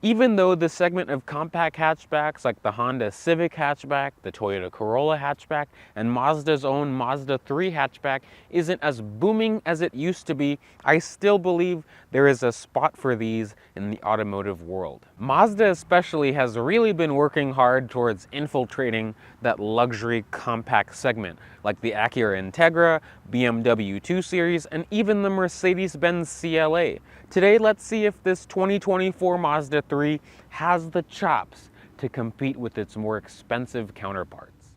Even though the segment of compact hatchbacks like the Honda Civic hatchback, the Toyota Corolla hatchback, and Mazda's own Mazda 3 hatchback isn't as booming as it used to be, I still believe there is a spot for these in the automotive world. Mazda especially has really been working hard towards infiltrating that luxury compact segment, like the Acura Integra, BMW 2 Series, and even the Mercedes-Benz CLA. Today, let's see if this 2024 Mazda 3 has the chops to compete with its more expensive counterparts.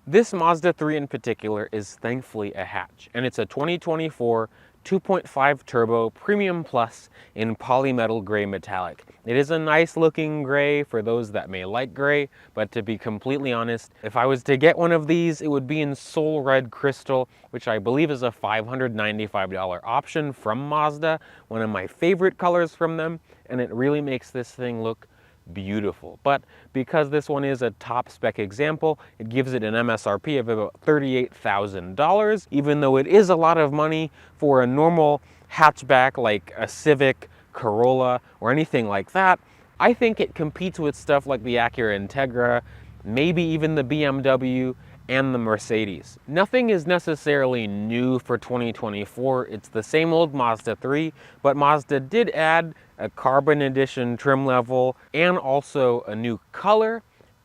This Mazda 3 in particular is thankfully a hatch, and it's a 2024 2.5 turbo premium plus in polymetal gray metallic. It is a nice looking gray for those that may like gray, but to be completely honest, if I was to get one of these, it would be in Soul Red Crystal, which I believe is a $595 option from Mazda, one of my favorite colors from them, and it really makes this thing look beautiful. But because this one is a top spec example, it gives it an MSRP of about $38,000, even though it is a lot of money for a normal hatchback like a Civic, Corolla, or anything like that. I think it competes with stuff like the Acura Integra, maybe even the BMW and the Mercedes. Nothing is necessarily new for 2024. It's the same old Mazda 3, but Mazda did add a carbon edition trim level and also a new color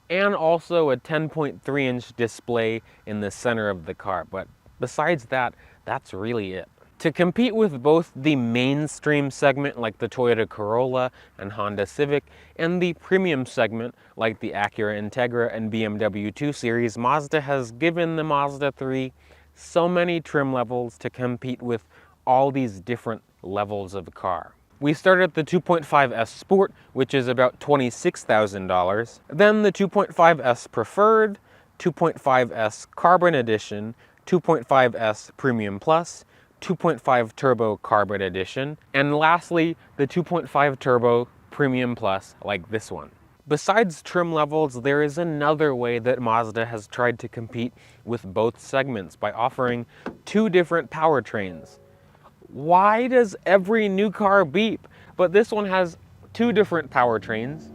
and also a 10.3-inch display in the center of the car. But besides that, that's really it. To compete with both the mainstream segment like the Toyota Corolla and Honda Civic and the premium segment like the Acura Integra and BMW 2 Series, Mazda has given the Mazda 3 so many trim levels to compete with all these different levels of car. We start at the 2.5S Sport, which is about $26,000, then the 2.5S Preferred, 2.5S Carbon Edition, 2.5S Premium Plus, 2.5 Turbo Carbon Edition, and lastly, the 2.5 Turbo Premium Plus like this one. Besides trim levels, there is another way that Mazda has tried to compete with both segments by offering two different powertrains. Why does every new car beep? But this one has two different powertrains.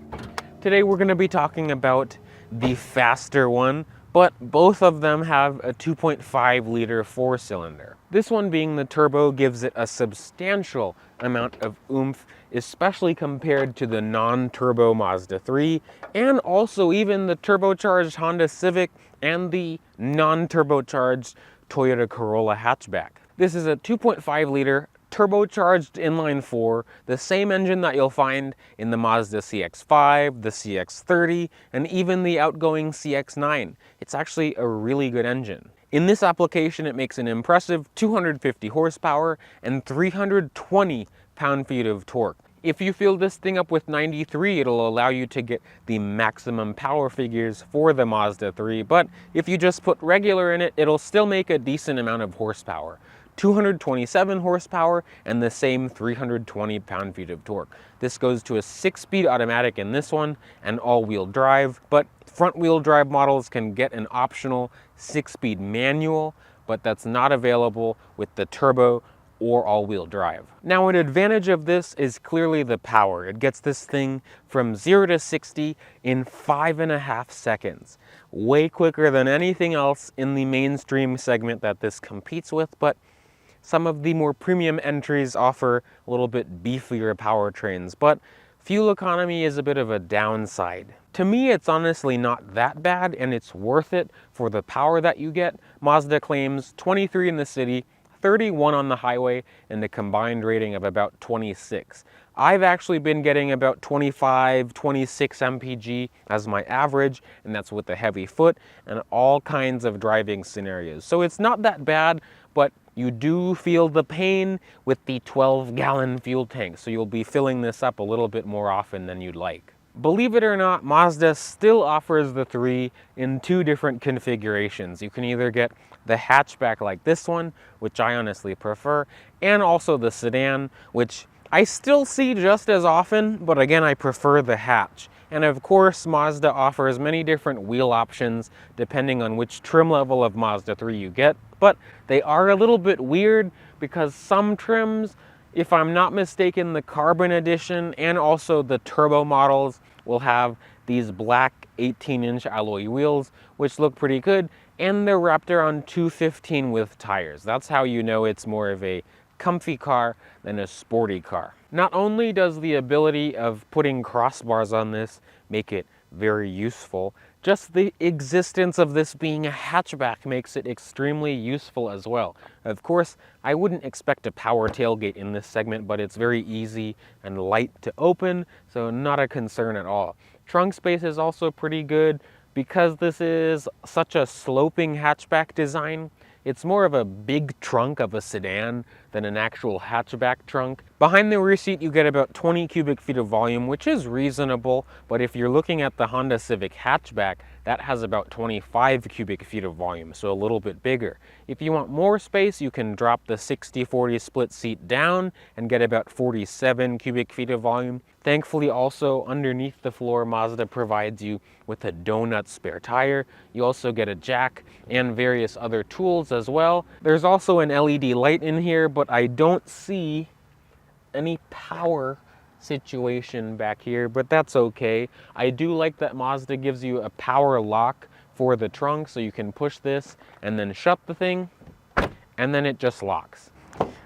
Today we're going to be talking about the faster one, but both of them have a 2.5 liter four-cylinder. This one being the turbo gives it a substantial amount of oomph, especially compared to the non-turbo Mazda 3, and also even the turbocharged Honda Civic and the non-turbocharged Toyota Corolla hatchback. This is a 2.5 liter turbocharged inline four, the same engine that you'll find in the Mazda CX-5, the CX-30, and even the outgoing CX-9. It's actually a really good engine. In this application, it makes an impressive 250 horsepower and 320 pound-feet of torque. If you fill this thing up with 93, it'll allow you to get the maximum power figures for the Mazda 3, but if you just put regular in it, it'll still make a decent amount of horsepower. 227 horsepower and the same 320 pound-feet of torque. This goes to a 6-speed automatic in this one and all-wheel drive, but front-wheel drive models can get an optional 6-speed manual, but that's not available with the turbo or all-wheel drive. Now, an advantage of this is clearly the power. It gets this thing from 0 to 60 in 5.5 seconds. Way quicker than anything else in the mainstream segment that this competes with, but some of the more premium entries offer a little bit beefier powertrains, but fuel economy is a bit of a downside. To me, it's honestly not that bad, and it's worth it for the power that you get. Mazda claims 23 in the city, 31 on the highway, and a combined rating of about 26. I've actually been getting about 25, 26 mpg as my average, and that's with a heavy foot and all kinds of driving scenarios. So it's not that bad, but you do feel the pain with the 12-gallon fuel tank, so you'll be filling this up a little bit more often than you'd like. Believe it or not, Mazda still offers the 3 in 2 different configurations. You can either get the hatchback like this one, which I honestly prefer, and also the sedan, which I still see just as often, but again, I prefer the hatch. And of course, Mazda offers many different wheel options depending on which trim level of Mazda 3 you get, but they are a little bit weird because some trims, if I'm not mistaken, the Carbon Edition and also the turbo models will have these black 18-inch alloy wheels, which look pretty good, and they're wrapped around 215 with tires. That's how you know it's more of a comfy car than a sporty car. Not only does the ability of putting crossbars on this make it very useful, just the existence of this being a hatchback makes it extremely useful as well. Of course, I wouldn't expect a power tailgate in this segment, but it's very easy and light to open, so not a concern at all. Trunk space is also pretty good. Because this is such a sloping hatchback design, it's more of a big trunk of a sedan than an actual hatchback trunk. Behind the rear seat, you get about 20 cubic feet of volume, which is reasonable, but if you're looking at the Honda Civic hatchback, that has about 25 cubic feet of volume, so a little bit bigger. If you want more space, you can drop the 60-40 split seat down and get about 47 cubic feet of volume. Thankfully, also underneath the floor, Mazda provides you with a donut spare tire. You also get a jack and various other tools as well. There's also an LED light in here, but I don't see any power situation back here, but that's okay. I do like that Mazda gives you a power lock for the trunk, so you can push this and then shut the thing, and then it just locks.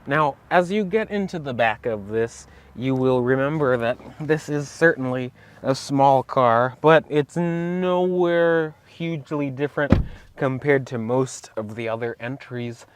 Now, as you get into the back of this, you will remember that this is certainly a small car, but it's nowhere hugely different compared to most of the other entries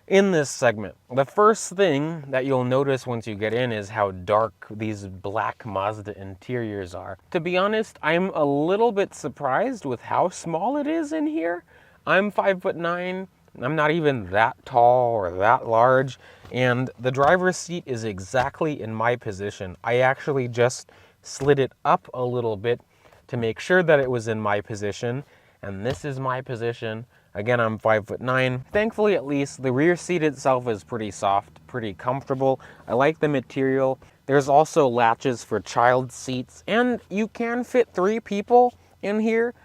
in this segment. The first thing that you'll notice once you get in is how dark these black Mazda interiors are. To be honest, I'm a little bit surprised with how small it is in here. I'm 5'9". I'm not even that tall or that large, and the driver's seat is exactly in my position. I actually just slid it up a little bit to make sure that it was in my position, and this is my position. Again, I'm 5'9". Thankfully, at least, the rear seat itself is pretty soft, pretty comfortable. I like the material. There's also latches for child seats, and you can fit 3 people in here.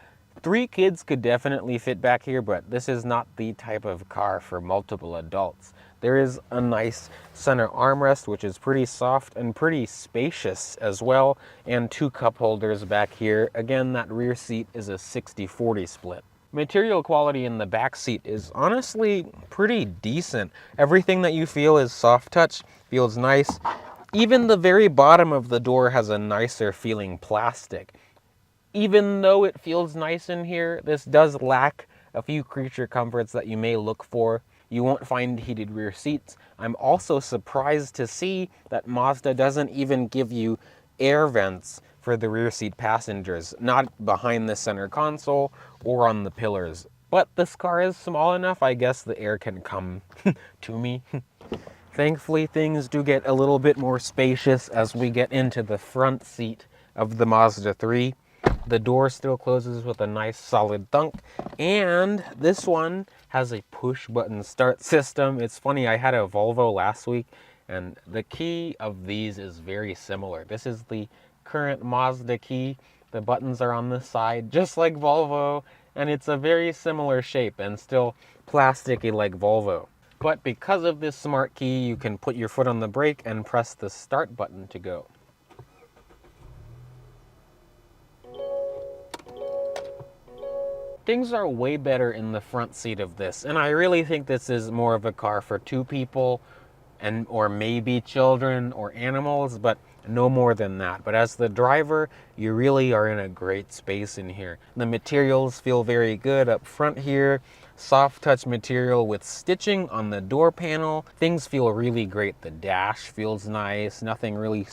3 kids could definitely fit back here, but this is not the type of car for multiple adults. There is a nice center armrest, which is pretty soft and pretty spacious as well, and 2 cup holders back here. Again, that rear seat is a 60-40 split. Material quality in the back seat is honestly pretty decent. Everything that you feel is soft touch, feels nice. Even the very bottom of the door has a nicer feeling plastic. Even though it feels nice in here, this does lack a few creature comforts that you may look for. You won't find heated rear seats. I'm also surprised to see that Mazda doesn't even give you air vents for the rear seat passengers, not behind the center console or on the pillars. But this car is small enough, I guess the air can come to me. Thankfully, things do get a little bit more spacious as we get into the front seat of the Mazda 3. The door still closes with a nice solid thunk, and this one has a push button start system. It's funny, I had a Volvo last week, and the key of these is very similar. This is the current Mazda key. The buttons are on the side, just like Volvo, and it's a very similar shape and still plasticky like Volvo. But because of this smart key, you can put your foot on the brake and press the start button to go. Things are way better in the front seat of this, and I really think this is more of a car for 2 people and or maybe children or animals, but no more than that. But as the driver, you really are in a great space in here. The materials feel very good up front here. Soft touch material with stitching on the door panel. Things feel really great. The dash feels nice. Nothing really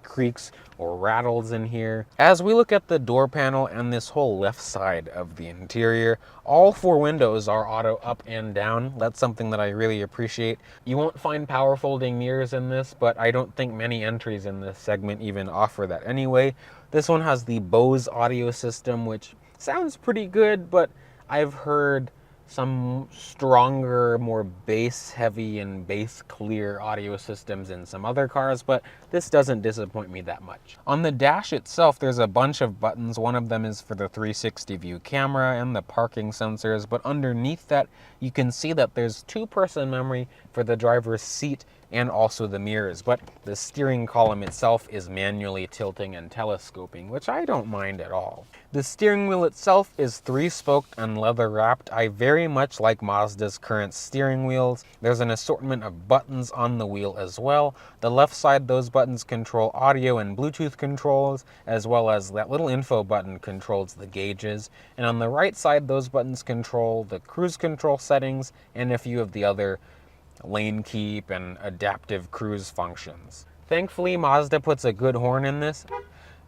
creaks or rattles in here. As we look at the door panel and this whole left side of the interior, all 4 windows are auto up and down. That's something that I really appreciate. You won't find power folding mirrors in this, but I don't think many entries in this segment even offer that anyway. This one has the Bose audio system, which sounds pretty good, but I've heard some stronger, more bass heavy and bass clear audio systems in some other cars, but this doesn't disappoint me that much. On the dash itself, there's a bunch of buttons. One of them is for the 360 view camera and the parking sensors, but underneath that, you can see that there's 2-person memory for the driver's seat and also the mirrors, but the steering column itself is manually tilting and telescoping, which I don't mind at all. The steering wheel itself is 3-spoked and leather wrapped. I very much like Mazda's current steering wheels. There's an assortment of buttons on the wheel as well. The left side, those buttons control audio and Bluetooth controls, as well as that little info button controls the gauges. And on the right side, those buttons control the cruise control settings and a few of the other lane keep and adaptive cruise functions. Thankfully, Mazda puts a good horn in this.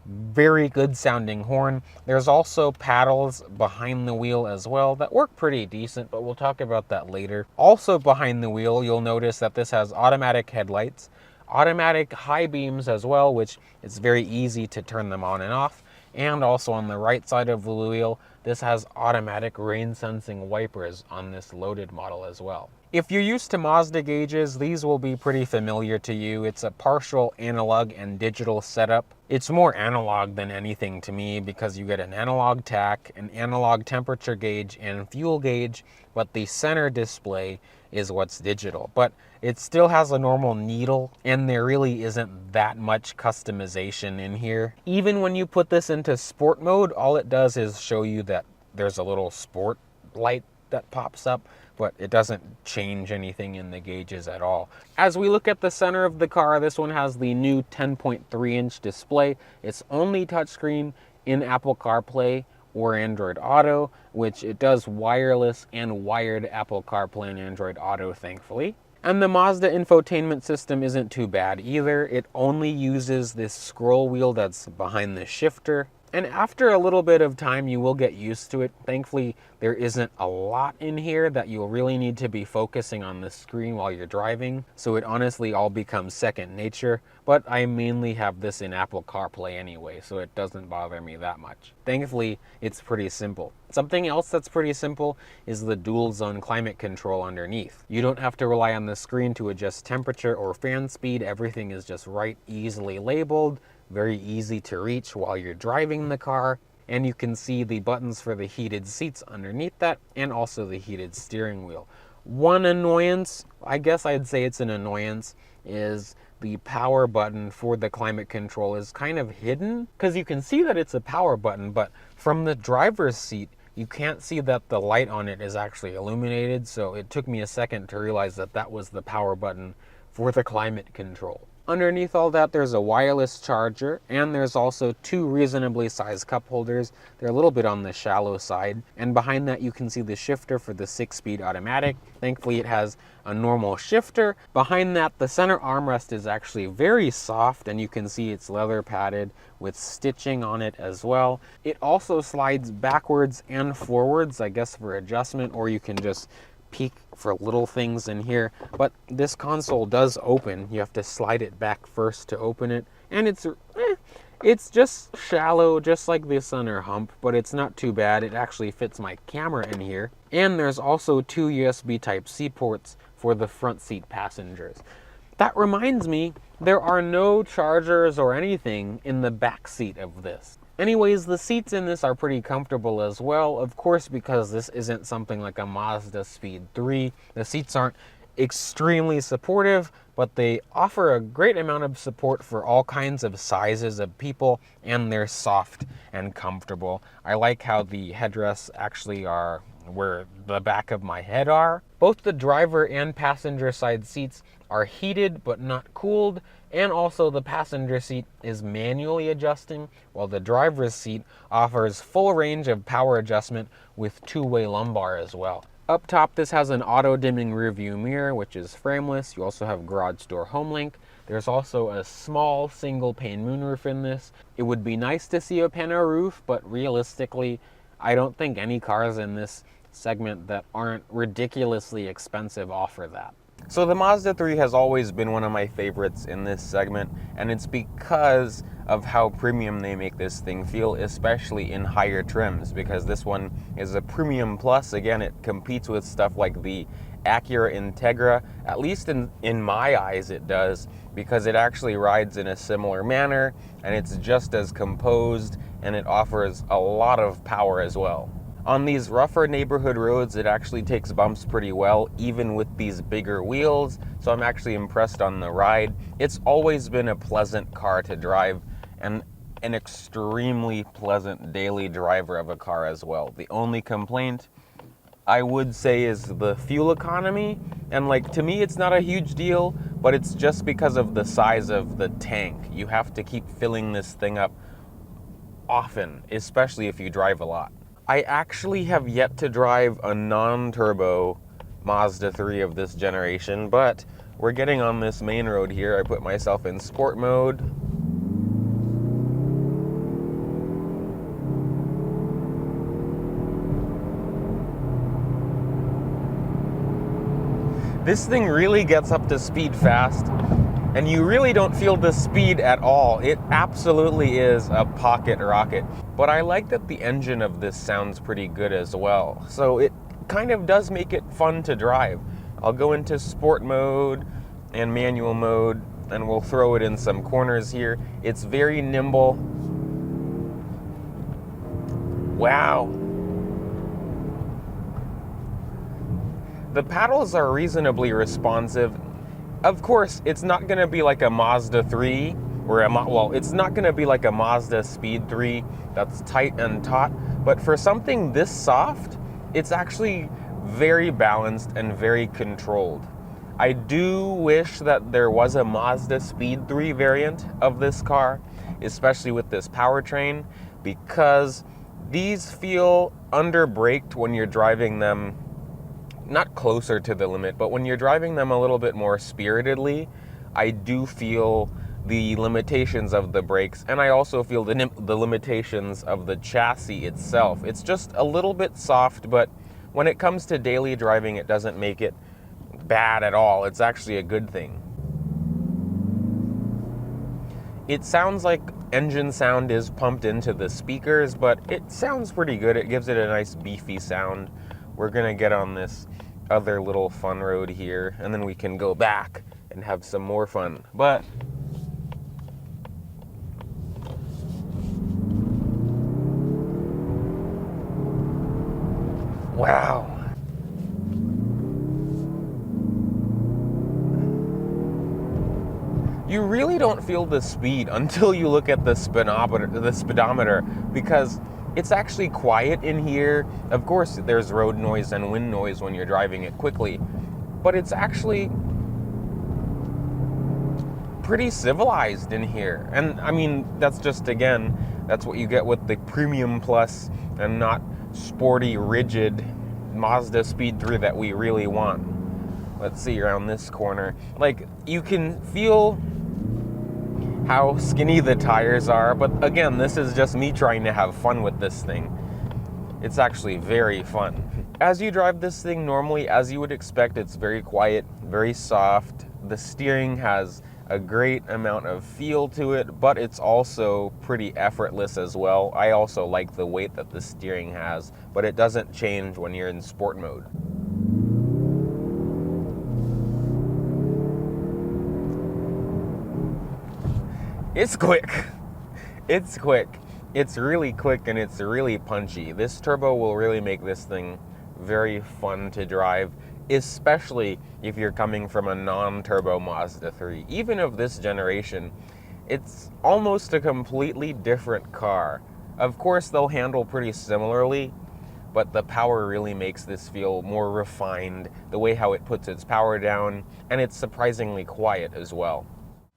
Very good sounding horn. There's also paddles behind the wheel as well that work pretty decent, but we'll talk about that later. Also behind the wheel, you'll notice that this has automatic headlights, automatic high beams as well, which it's very easy to turn them on and off. And also on the right side of the wheel, this has automatic rain sensing wipers on this loaded model as well. If you're used to Mazda gauges, these will be pretty familiar to you. It's a partial analog and digital setup. It's more analog than anything to me because you get an analog tach, an analog temperature gauge, and fuel gauge, but the center display is what's digital. But it still has a normal needle, and there really isn't that much customization in here. Even when you put this into sport mode, all it does is show you that there's a little sport light that pops up, but it doesn't change anything in the gauges at all. As we look at the center of the car, this one has the new 10.3-inch display. It's only touchscreen in Apple CarPlay or Android Auto, which it does wireless and wired Apple CarPlay and Android Auto, thankfully. And the Mazda infotainment system isn't too bad either. It only uses this scroll wheel that's behind the shifter. And after a little bit of time, you will get used to it. Thankfully, there isn't a lot in here that you'll really need to be focusing on the screen while you're driving. So it honestly all becomes second nature. But I mainly have this in Apple CarPlay anyway, so it doesn't bother me that much. Thankfully, it's pretty simple. Something else that's pretty simple is the dual zone climate control underneath. You don't have to rely on the screen to adjust temperature or fan speed. Everything is just right, easily labeled. Very easy to reach while you're driving the car, and you can see the buttons for the heated seats underneath that and also the heated steering wheel. One annoyance, I guess I'd say it's an annoyance, is the power button for the climate control is kind of hidden because you can see that it's a power button, but from the driver's seat you can't see that the light on it is actually illuminated, so it took me a second to realize that that was the power button for the climate control. Underneath all that, there's a wireless charger, and there's also 2 reasonably sized cup holders. They're a little bit on the shallow side. And behind that, you can see the shifter for the 6-speed automatic. Thankfully, it has a normal shifter. Behind that, the center armrest is actually very soft, and you can see it's leather padded with stitching on it as well. It also slides backwards and forwards, I guess for adjustment, or you can just peek for little things in here, but this console does open. You have to slide it back first to open it, and it's just shallow, just like the center hump, but it's not too bad. It actually fits my camera in here, and there's also 2 USB Type-C ports for the front seat passengers. That reminds me, there are no chargers or anything in the back seat of this. Anyways, the seats in this are pretty comfortable as well, of course, because this isn't something like a Mazda Speed 3. The seats aren't extremely supportive, but they offer a great amount of support for all kinds of sizes of people, and they're soft and comfortable. I like how the headrests actually are where the back of my head are. Both the driver and passenger side seats are heated but not cooled, and also the passenger seat is manually adjusting, while the driver's seat offers full range of power adjustment with 2-way lumbar as well. Up top, this has an auto-dimming rear view mirror, which is frameless. You also have garage door home link. There's also a small single pane moonroof in this. It would be nice to see a Pano roof, but realistically, I don't think any cars in this segment that aren't ridiculously expensive offer that. So the Mazda 3 has always been one of my favorites in this segment, and it's because of how premium they make this thing feel, especially in higher trims, because this one is a premium plus. Again, it competes with stuff like the Acura Integra, at least in my eyes it does, because it actually rides in a similar manner, and it's just as composed, and it offers a lot of power as well. On these rougher neighborhood roads, it actually takes bumps pretty well, even with these bigger wheels, so I'm actually impressed on the ride. It's always been a pleasant car to drive, and an extremely pleasant daily driver of a car as well. The only complaint I would say is the fuel economy, and like, to me it's not a huge deal, but it's just because of the size of the tank. You have to keep filling this thing up often, especially if you drive a lot. I actually have yet to drive a non-turbo Mazda 3 of this generation, but we're getting on this main road here. I put myself in sport mode. This thing really gets up to speed fast, and you really don't feel the speed at all. It absolutely is a pocket rocket. But I like that the engine of this sounds pretty good as well. So it kind of does make it fun to drive. I'll go into sport mode and manual mode, and we'll throw it in some corners here. It's very nimble. Wow. The paddles are reasonably responsive. Of course, it's not going to be like a Mazda 3, or it's not going to be like a Mazda Speed 3 that's tight and taut, but for something this soft, it's actually very balanced and very controlled. I do wish that there was a Mazda Speed 3 variant of this car, especially with this powertrain, because these feel under-braked when you're driving them not closer to the limit, but when you're driving them a little bit more spiritedly. I do feel the limitations of the brakes, and I also feel the limitations of the chassis itself. It's just a little bit soft, but when it comes to daily driving, it doesn't make it bad at all. It's actually a good thing. It sounds like engine sound is pumped into the speakers, but it sounds pretty good. It gives it a nice beefy sound. We're gonna get on this other little fun road here, and then we can go back and have some more fun. But wow. You really don't feel the speed until you look at the speedometer, because it's actually quiet in here. Of course, there's road noise and wind noise when you're driving it quickly, but it's actually pretty civilized in here. And I mean, that's just, again, that's what you get with the Premium Plus and not sporty, rigid Mazda Speed 3 that we really want. Let's see around this corner. Like, you can feel how skinny the tires are, but again, this is just me trying to have fun with this thing. It's actually very fun. As you drive this thing normally, as you would expect, it's very quiet, very soft. The steering has a great amount of feel to it, but it's also pretty effortless as well. I also like the weight that the steering has, but it doesn't change when you're in sport mode. It's quick. It's quick. It's really quick, and it's really punchy. This turbo will really make this thing very fun to drive, especially if you're coming from a non-turbo Mazda 3. Even of this generation, it's almost a completely different car. Of course, they'll handle pretty similarly, but the power really makes this feel more refined, the way how it puts its power down, and it's surprisingly quiet as well.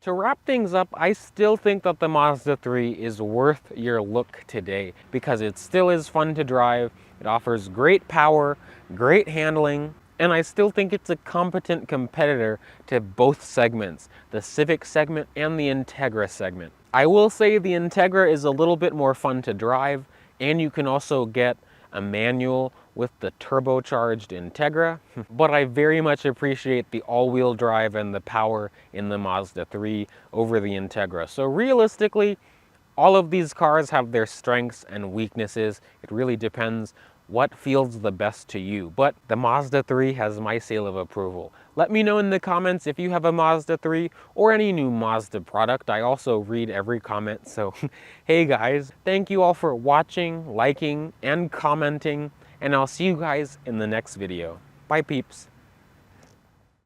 To wrap things up, I still think that the Mazda 3 is worth your look today, because it still is fun to drive, it offers great power, great handling, and I still think it's a competent competitor to both segments, the Civic segment and the Integra segment. I will say the Integra is a little bit more fun to drive, and you can also get a manual with the turbocharged Integra, but I very much appreciate the all-wheel drive and the power in the Mazda 3 over the Integra. So realistically, all of these cars have their strengths and weaknesses. It really depends what feels the best to you, but the Mazda 3 has my seal of approval. Let me know in the comments if you have a Mazda 3 or any new Mazda product. I also read every comment, so hey guys, thank you all for watching, liking, and commenting, and I'll see you guys in the next video. Bye peeps.